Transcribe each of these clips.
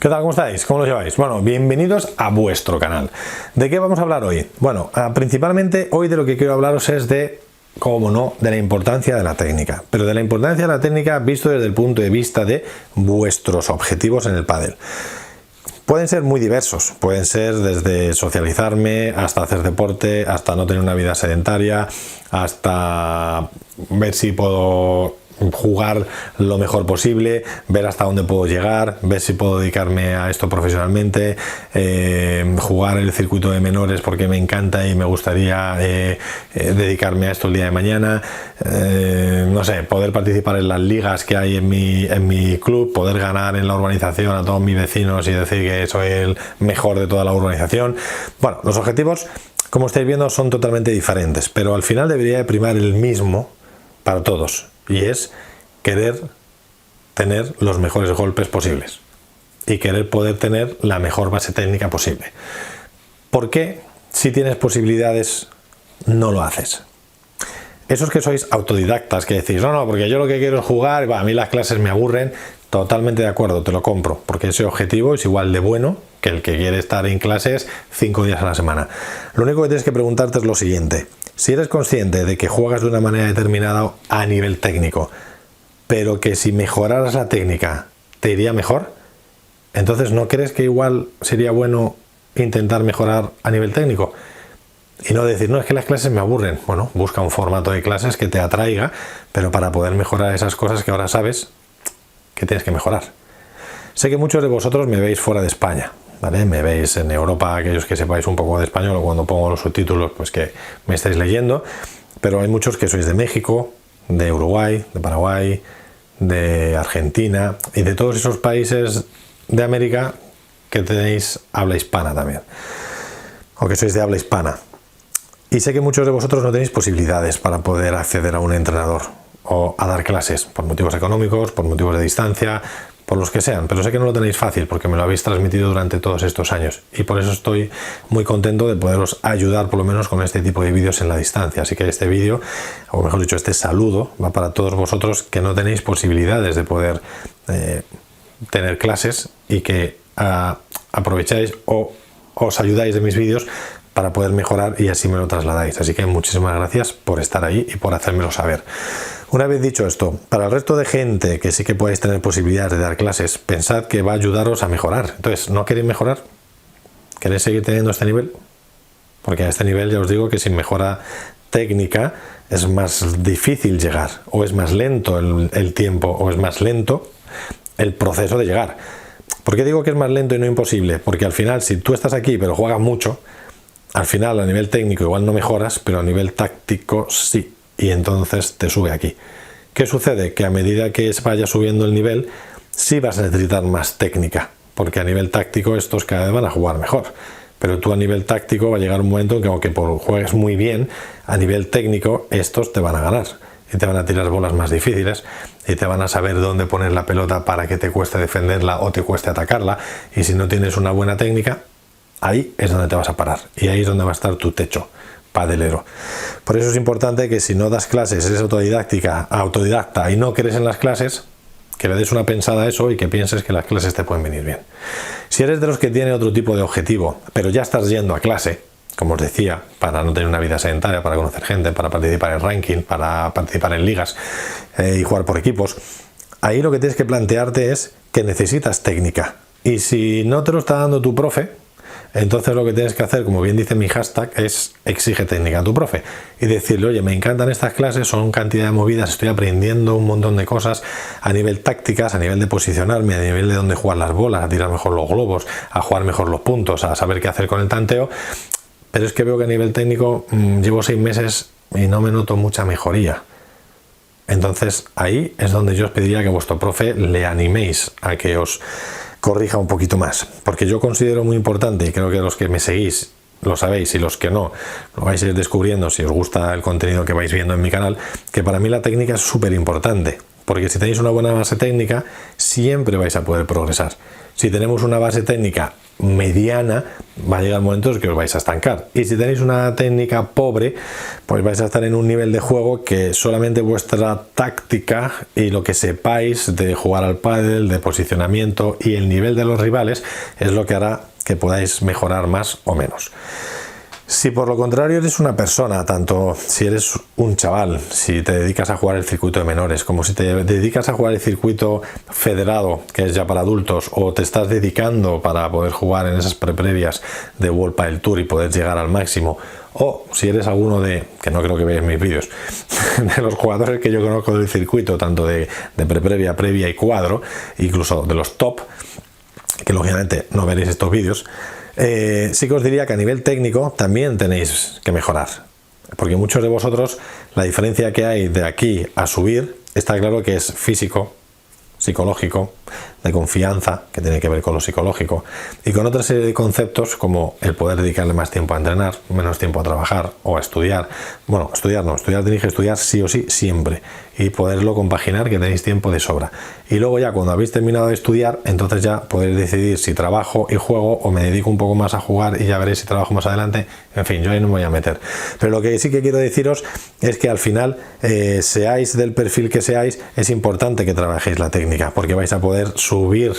¿Qué tal? ¿Cómo estáis? ¿Cómo lo lleváis? Bueno, bienvenidos a vuestro canal. ¿De qué vamos a hablar hoy? Bueno, principalmente hoy de lo que quiero hablaros es de, cómo no, de la importancia de la técnica. Pero de la importancia de la técnica visto desde el punto de vista de vuestros objetivos en el pádel. Pueden ser muy diversos, pueden ser desde socializarme, hasta hacer deporte, hasta no tener una vida sedentaria, hasta ver si puedo jugar lo mejor posible, ver hasta dónde puedo llegar, ver si puedo dedicarme a esto profesionalmente, jugar el circuito de menores porque me encanta y me gustaría dedicarme a esto el día de mañana, no sé, poder participar en las ligas que hay en mi club, poder ganar en la urbanización a todos mis vecinos y decir que soy el mejor de toda la urbanización. Bueno, los objetivos, como estáis viendo, son totalmente diferentes, pero al final debería de primar el mismo para todos. Y es querer tener los mejores golpes posibles y querer poder tener la mejor base técnica posible. ¿Por qué, si tienes posibilidades, no lo haces? Esos que sois autodidactas, que decís, no, porque yo lo que quiero es jugar, a mí las clases me aburren, totalmente de acuerdo, te lo compro, porque ese objetivo es igual de bueno que el que quiere estar en clases 5 días a la semana. Lo único que tienes que preguntarte es lo siguiente: si eres consciente de que juegas de una manera determinada a nivel técnico, pero que si mejoraras la técnica te iría mejor, entonces ¿no crees que igual sería bueno intentar mejorar a nivel técnico? Y no decir, no, es que las clases me aburren. Bueno, busca un formato de clases que te atraiga, pero para poder mejorar esas cosas que ahora sabes que tienes que mejorar. Sé que muchos de vosotros me veis fuera de España, ¿vale? Me veis en Europa, aquellos que sepáis un poco de español, o cuando pongo los subtítulos, pues que me estáis leyendo, pero hay muchos que sois de México, de Uruguay, de Paraguay, de Argentina y de todos esos países de América que tenéis habla hispana también, o que sois de habla hispana. Y sé que muchos de vosotros no tenéis posibilidades para poder acceder a un entrenador o a dar clases, por motivos económicos, por motivos de distancia, por los que sean, pero sé que no lo tenéis fácil porque me lo habéis transmitido durante todos estos años y por eso estoy muy contento de poderos ayudar por lo menos con este tipo de vídeos en la distancia. Así que este vídeo, o mejor dicho, este saludo va para todos vosotros que no tenéis posibilidades de poder tener clases y que aprovecháis o os ayudáis de mis vídeos para poder mejorar y así me lo trasladáis. Así que muchísimas gracias por estar ahí y por hacérmelo saber. Una vez dicho esto, para el resto de gente que sí que podáis tener posibilidades de dar clases, pensad que va a ayudaros a mejorar. Entonces, ¿no queréis mejorar? ¿Queréis seguir teniendo este nivel? Porque a este nivel ya os digo que sin mejora técnica es más difícil llegar, o es más lento el tiempo, o es más lento el proceso de llegar. ¿Por qué digo que es más lento y no imposible? Porque al final, si tú estás aquí pero juegas mucho, al final a nivel técnico igual no mejoras, pero a nivel táctico sí. Y entonces te sube aquí. ¿Qué sucede? Que a medida que vaya subiendo el nivel, sí vas a necesitar más técnica, porque a nivel táctico estos cada vez van a jugar mejor. Pero tú a nivel táctico va a llegar un momento en que aunque juegues muy bien, a nivel técnico estos te van a ganar. Y te van a tirar bolas más difíciles y te van a saber dónde poner la pelota para que te cueste defenderla o te cueste atacarla. Y si no tienes una buena técnica, ahí es donde te vas a parar. Y ahí es donde va a estar tu techo padelero. Por eso es importante que si no das clases, eres autodidacta y no crees en las clases, que le des una pensada a eso y que pienses que las clases te pueden venir bien. Si eres de los que tiene otro tipo de objetivo, pero ya estás yendo a clase, como os decía, para no tener una vida sedentaria, para conocer gente, para participar en ranking, para participar en ligas y jugar por equipos, ahí lo que tienes que plantearte es que necesitas técnica. Y si no te lo está dando tu profe, entonces lo que tienes que hacer, como bien dice mi hashtag, es exige técnica a tu profe y decirle, oye, me encantan estas clases, son cantidad de movidas, estoy aprendiendo un montón de cosas a nivel tácticas, a nivel de posicionarme, a nivel de dónde jugar las bolas, a tirar mejor los globos, a jugar mejor los puntos, a saber qué hacer con el tanteo, pero es que veo que a nivel técnico llevo 6 meses y no me noto mucha mejoría. Entonces ahí es donde yo os pediría que a vuestro profe le animéis a que os corrija un poquito más, porque yo considero muy importante, y creo que los que me seguís lo sabéis y los que no lo vais a ir descubriendo si os gusta el contenido que vais viendo en mi canal, que para mí la técnica es súper importante, porque si tenéis una buena base técnica, siempre vais a poder progresar. Si tenemos una base técnica mediana, va a llegar momentos que os vais a estancar. Y si tenéis una técnica pobre, pues vais a estar en un nivel de juego que solamente vuestra táctica y lo que sepáis de jugar al pádel, de posicionamiento y el nivel de los rivales es lo que hará que podáis mejorar más o menos. Si por lo contrario eres una persona, tanto si eres un chaval, si te dedicas a jugar el circuito de menores, como si te dedicas a jugar el circuito federado, que es ya para adultos, o te estás dedicando para poder jugar en esas previas de World Padel Tour y poder llegar al máximo, o si eres alguno de, que no creo que veáis mis vídeos, de los jugadores que yo conozco del circuito, tanto de previa, previa y cuadro, incluso de los top, que lógicamente no veréis estos vídeos, sí que os diría que a nivel técnico también tenéis que mejorar, porque muchos de vosotros la diferencia que hay de aquí a subir está claro que es físico, psicológico, de confianza, que tiene que ver con lo psicológico, y con otra serie de conceptos como el poder dedicarle más tiempo a entrenar, menos tiempo a trabajar o a estudiar. Bueno, estudiar no, estudiar tenéis que estudiar sí o sí siempre, y poderlo compaginar, que tenéis tiempo de sobra. Y luego ya cuando habéis terminado de estudiar, entonces ya podéis decidir si trabajo y juego o me dedico un poco más a jugar y ya veréis si trabajo más adelante. En fin, yo ahí no me voy a meter. Pero lo que sí que quiero deciros es que al final, seáis del perfil que seáis, es importante que trabajéis la técnica, porque vais a poder subir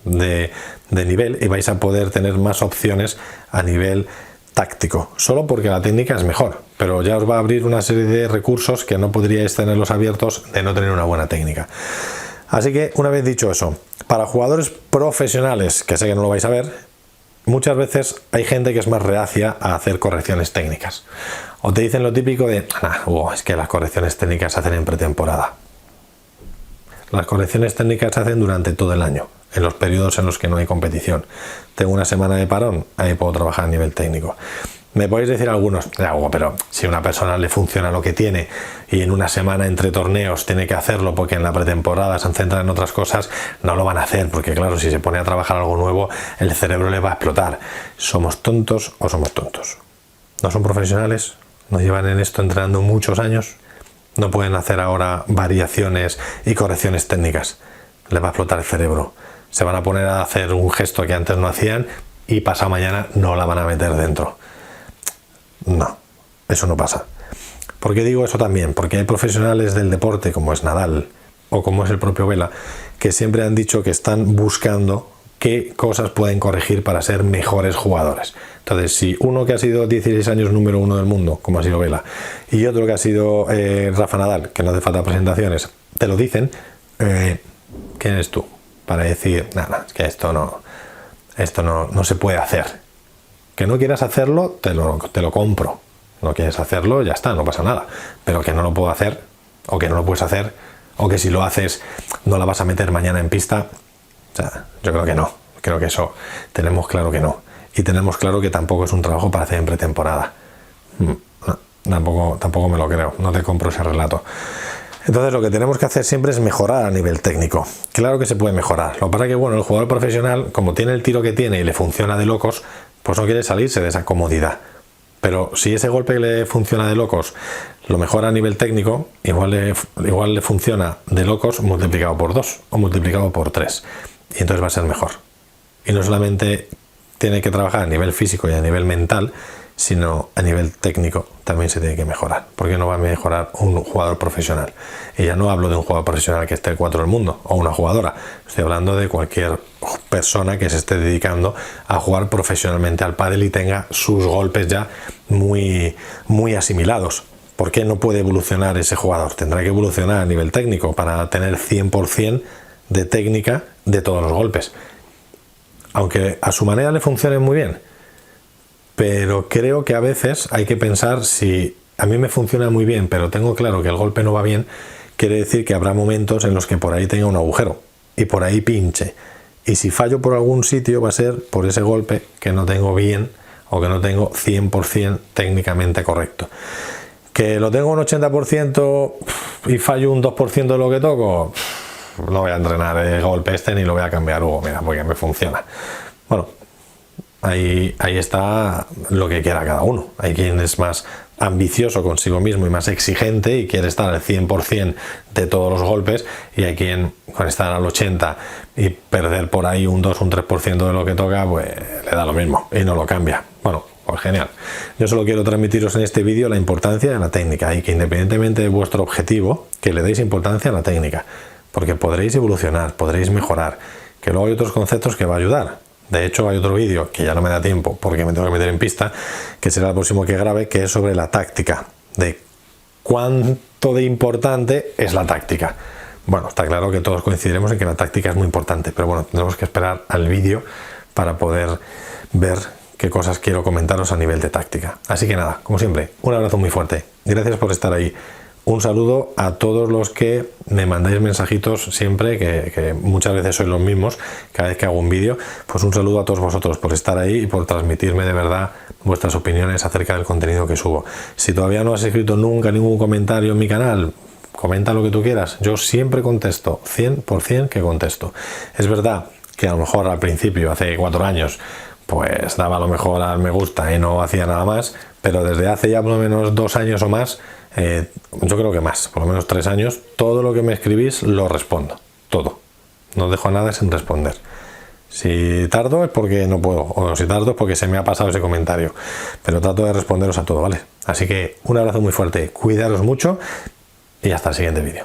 de nivel y vais a poder tener más opciones a nivel táctico, solo porque la técnica es mejor, pero ya os va a abrir una serie de recursos que no podríais tenerlos abiertos de no tener una buena técnica. Así que una vez dicho eso, para jugadores profesionales, que sé que no lo vais a ver, muchas veces hay gente que es más reacia a hacer correcciones técnicas, o te dicen lo típico de es que las correcciones técnicas se hacen en pretemporada. Las correcciones técnicas se hacen durante todo el año, en los periodos en los que no hay competición. Tengo una semana de parón, ahí puedo trabajar a nivel técnico. Me podéis decir algunos, pero si a una persona le funciona lo que tiene y en una semana entre torneos tiene que hacerlo porque en la pretemporada se centra en otras cosas, no lo van a hacer, porque claro, si se pone a trabajar algo nuevo, el cerebro le va a explotar. ¿Somos tontos o somos tontos? ¿No son profesionales? ¿No llevan en esto entrenando muchos años? No pueden hacer ahora variaciones y correcciones técnicas. Les va a explotar el cerebro. Se van a poner a hacer un gesto que antes no hacían y pasado mañana no la van a meter dentro. No, eso no pasa. ¿Por qué digo eso también? Porque hay profesionales del deporte, como es Nadal o como es el propio Vela, que siempre han dicho que están buscando qué cosas pueden corregir para ser mejores jugadores. Entonces, si uno que ha sido 16 años número 1 del mundo, como ha sido Vela, y otro que ha sido Rafa Nadal, que no hace falta presentaciones, te lo dicen, ¿quién eres tú? Para decir, nada, es que esto no se puede hacer. Que no quieras hacerlo, te lo compro. No quieres hacerlo, ya está, no pasa nada. Pero que no lo puedo hacer, o que no lo puedes hacer, o que si lo haces no la vas a meter mañana en pista. O sea, yo creo que no. Creo que eso tenemos claro que no. Y tenemos claro que tampoco es un trabajo para hacer en pretemporada. No, tampoco me lo creo. No te compro ese relato. Entonces lo que tenemos que hacer siempre es mejorar a nivel técnico. Claro que se puede mejorar. Lo que pasa es que bueno, el jugador profesional, como tiene el tiro que tiene y le funciona de locos, pues no quiere salirse de esa comodidad. Pero si ese golpe que le funciona de locos lo mejora a nivel técnico, igual le funciona de locos multiplicado por 2 o multiplicado por 3. Y entonces va a ser mejor. Y no solamente tiene que trabajar a nivel físico y a nivel mental, sino a nivel técnico también se tiene que mejorar. ¿Por qué no va a mejorar un jugador profesional? Y ya no hablo de un jugador profesional que esté el 4 del mundo o una jugadora. Estoy hablando de cualquier persona que se esté dedicando a jugar profesionalmente al pádel y tenga sus golpes ya muy, muy asimilados. ¿Por qué no puede evolucionar ese jugador? Tendrá que evolucionar a nivel técnico para tener 100% de técnica de todos los golpes. Aunque a su manera le funcione muy bien. Pero creo que a veces hay que pensar, si a mí me funciona muy bien, pero tengo claro que el golpe no va bien, quiere decir que habrá momentos en los que por ahí tenga un agujero y por ahí pinche. Y si fallo por algún sitio va a ser por ese golpe que no tengo bien o que no tengo 100% técnicamente correcto. Que lo tengo un 80% y fallo un 2% de lo que toco, no voy a entrenar el golpe ni lo voy a cambiar luego, mira, porque me funciona. Bueno, ahí está lo que quiera cada uno. Hay quien es más ambicioso consigo mismo y más exigente y quiere estar al 100% de todos los golpes, y hay quien con estar al 80% y perder por ahí un 2, un 3% de lo que toca, pues le da lo mismo y no lo cambia. Bueno, pues genial. Yo solo quiero transmitiros en este vídeo la importancia de la técnica, y que independientemente de vuestro objetivo, que le deis importancia a la técnica, porque podréis evolucionar, podréis mejorar, que luego hay otros conceptos que va a ayudar. De hecho, hay otro vídeo que ya no me da tiempo porque me tengo que meter en pista, que será el próximo que grabe, que es sobre la táctica, de cuánto de importante es la táctica. Bueno, está claro que todos coincidiremos en que la táctica es muy importante, pero bueno, tenemos que esperar al vídeo para poder ver qué cosas quiero comentaros a nivel de táctica. Así que nada, como siempre, un abrazo muy fuerte. Gracias por estar ahí. Un saludo a todos los que me mandáis mensajitos siempre, que muchas veces sois los mismos cada vez que hago un vídeo. Pues un saludo a todos vosotros por estar ahí y por transmitirme de verdad vuestras opiniones acerca del contenido que subo. Si todavía no has escrito nunca ningún comentario en mi canal, comenta lo que tú quieras. Yo siempre contesto, 100% que contesto. Es verdad que a lo mejor al principio, hace 4 años, pues daba a lo mejor al me gusta y no hacía nada más, pero desde hace ya por lo menos 2 años o más, yo creo que más, por lo menos 3 años, todo lo que me escribís lo respondo, todo. No dejo nada sin responder. Si tardo es porque no puedo, o si tardo es porque se me ha pasado ese comentario, pero trato de responderos a todo, ¿vale? Así que un abrazo muy fuerte, cuidaros mucho y hasta el siguiente vídeo.